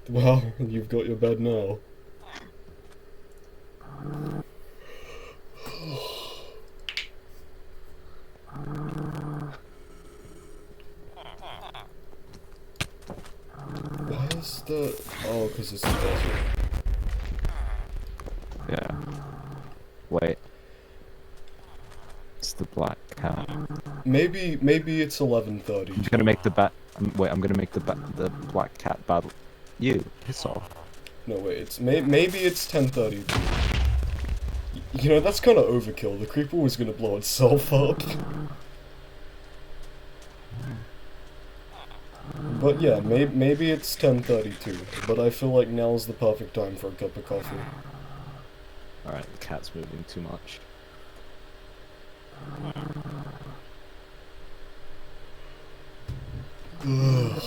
Well, you've got your bed now. Why is the... Oh, because it's the desert. Yeah. Wait. It's the black cat. Maybe it's 11:30. I'm gonna make the wait, I'm gonna make the black cat battle. You, piss off. No, wait, maybe it's 10:30. You know, that's kind of overkill. The creeper was gonna blow itself up. But yeah, maybe it's 10:32. But I feel like now's the perfect time for a cup of coffee. Alright, the cat's moving too much. Ugh.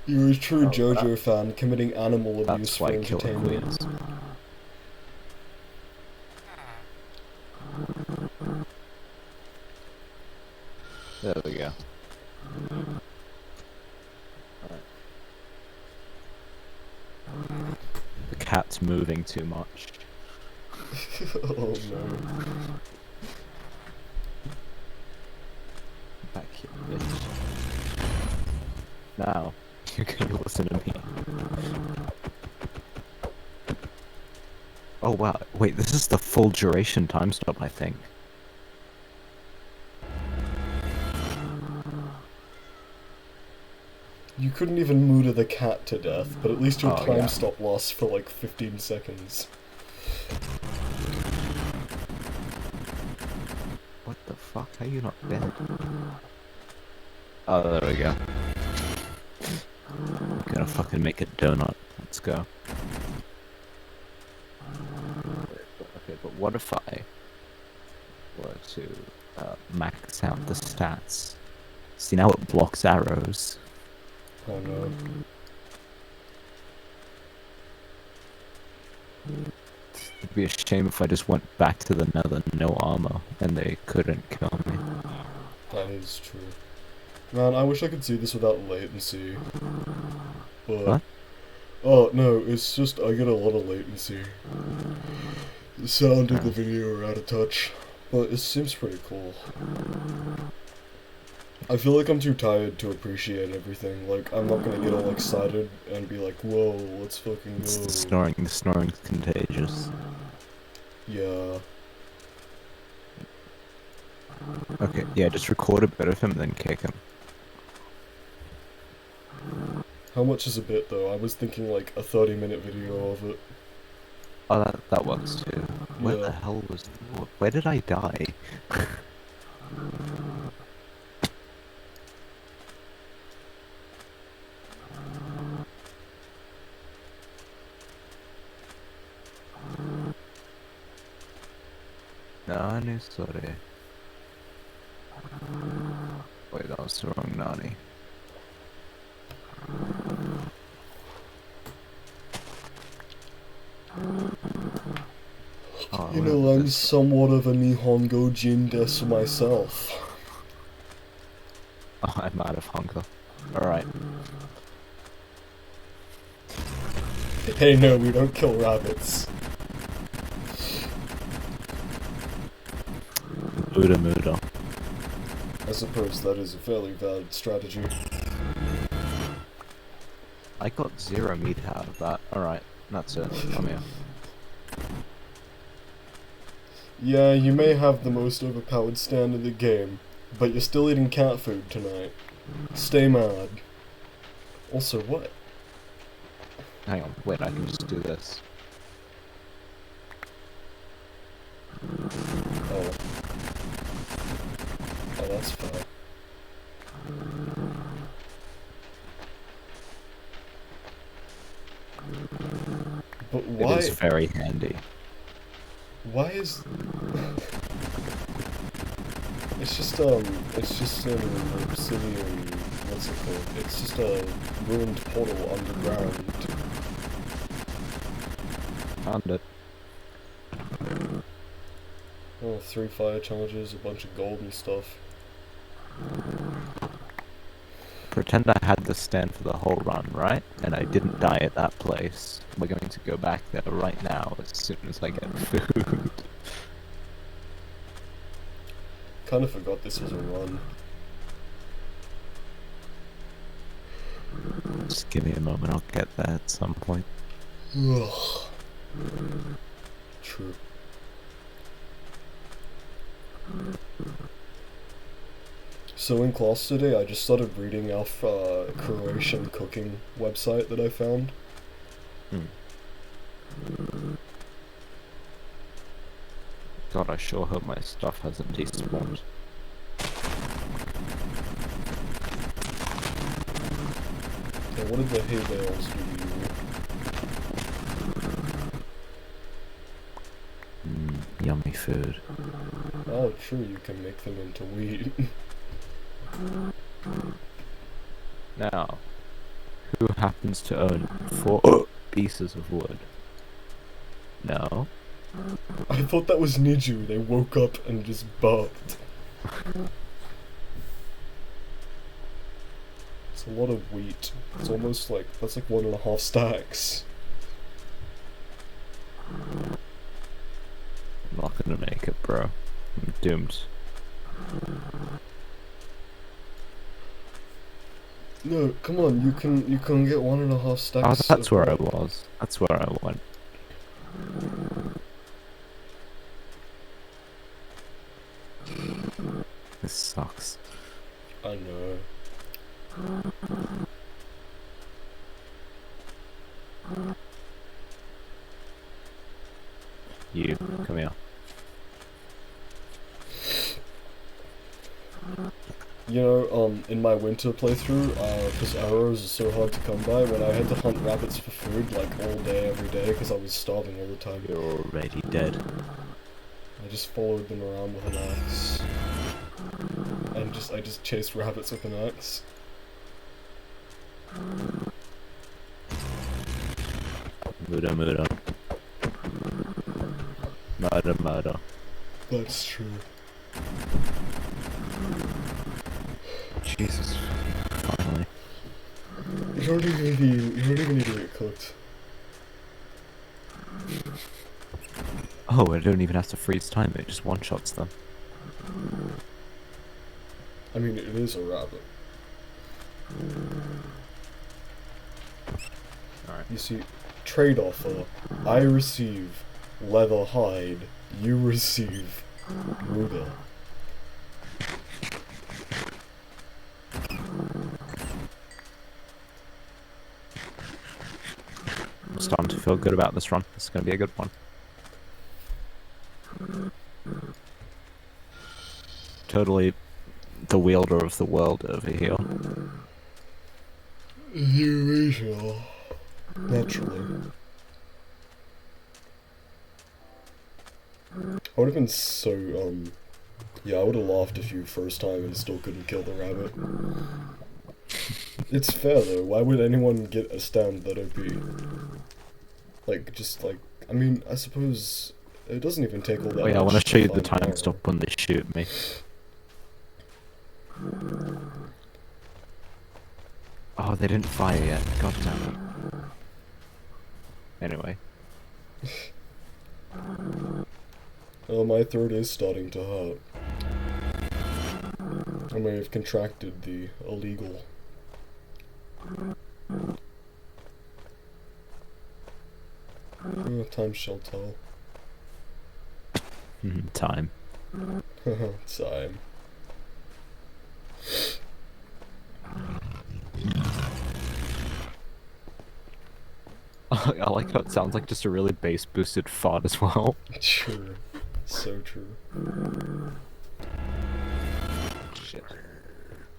You're a true Oh, JoJo fan committing animal abuse That's for why Killer Queen entertainment. is. There we go. The cat's moving too much. Oh no. Back here, bitch. Now, you're gonna listen to me. Oh wow, wait, this is the full duration time stop, I think. You couldn't even mooder the cat to death, but at least your Oh, time yeah. stop lasts for like 15 seconds. What the fuck? How are you not dead? Oh, there we go. I'm gonna fucking make a donut. Let's go. Okay, but what if I were to max out the stats? See, now it blocks arrows. Oh no. It'd be a shame if I just went back to the nether, no armor, and they couldn't kill me. That is true. Man, I wish I could see this without latency. But... What? Oh, no, it's just I get a lot of latency. The sound of the video are out of touch. But it seems pretty cool. I feel like I'm too tired to appreciate everything. Like, I'm not gonna get all excited and be like, whoa, let's fucking It's go. the snoring's contagious. Yeah. Okay, yeah, just record a bit of him, then kick him. How much is a bit, though? I was thinking like a 30-minute video of it. Oh, that works too. Where the Yeah. hell was... Where did I die? Nani, sorry. Wait, that was the wrong Nani. Oh, You know, I'm this. somewhat of a Nihongo Jin desu myself. Oh, I'm out of hunger. Alright. Hey, no, we don't kill rabbits. Muda Muda. I suppose that is a fairly valid strategy. I got 0 meat out of that. Alright, that's it. Come here. Yeah, you may have the most overpowered stand in the game, but you're still eating cat food tonight. Stay mad. Also, what? Hang on, wait, I can just do this. Oh. Oh, that's fair. But It why? is very handy. Why is... it's just an obsidian... what's it called? It's just a ruined portal underground. Found it. Oh, 3 fire charges, a bunch of gold and stuff. pretend I had the stand for the whole run, right? And I didn't die at that place. We're going to go back there right now as soon as I get food. Kinda forgot this was a run. Just give me a moment, I'll get there at some point. Ugh. True. So in class today, I just started reading off a Croatian cooking website that I found. God, I sure hope my stuff hasn't despawned. Yeah, what did the hay bales do to you? Yummy food. Oh, true, you can make them into wheat. Now, who happens to own 4 pieces of wood? No? I thought that was Niju. They woke up and just burped. It's a lot of wheat. It's almost like, that's like 1.5 stacks. I'm not gonna make it, bro. I'm doomed. No, come on, you can get 1.5 stacks. Oh, that's where I was. That's where I went. This sucks. I know. You, come here. You know, in my winter playthrough, because arrows are so hard to come by, when I had to hunt rabbits for food, like, all day, every day, because I was starving all the time. You're already dead. I just followed them around with an axe. And I just chased rabbits with an axe. Murder, murder. Murder, murder. That's true. Jesus. Finally. You don't even need to get cooked. Oh, I don't even have to freeze time, it just one-shots them. I mean, it is a rabbit. Alright. You see, trade offer. I receive leather hide. You receive Ruga. I'm starting to feel good about this run. It's going to be a good one. Totally the wielder of the world over here. Eurasia. Naturally. I would have been so, yeah, I would have laughed if you first time and still couldn't kill the rabbit. It's fair though, why would anyone get a stand that OP? Like, just like, I mean, I suppose it doesn't even take all that Oh yeah, I much want to show you the find time armor. stop when they shoot me. Oh, they didn't fire yet. God damn it. Anyway. Oh, my throat is starting to hurt. I may have contracted the illegal. Time shall tell. Time. Time. I like how it sounds like just a really bass boosted fart as well. True. So true. Shit.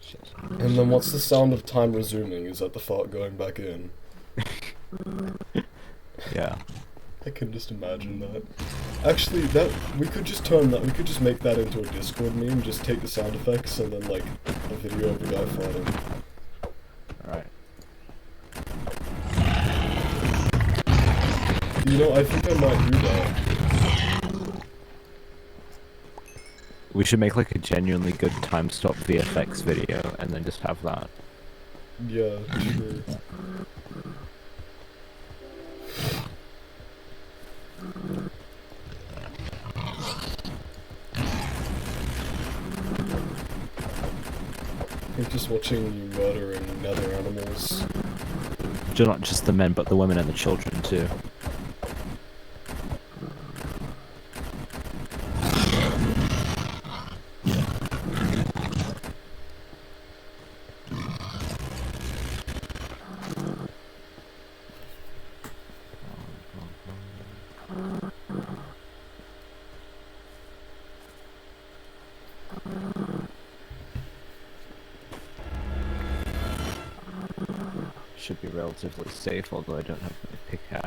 Shit. And then what's the sound of time resuming? Is that the fart going back in? Yeah. I can just imagine that. Actually, we could just make that into a Discord meme, just take the sound effects and then like a video of a guy farting. Alright. You know, I think I might do that. We should make like a genuinely good time stop VFX video and then just have that. Yeah, true. I'm just watching you murdering other animals. Not just the men, but the women and the children too. Should be relatively safe, although I don't have my pickaxe.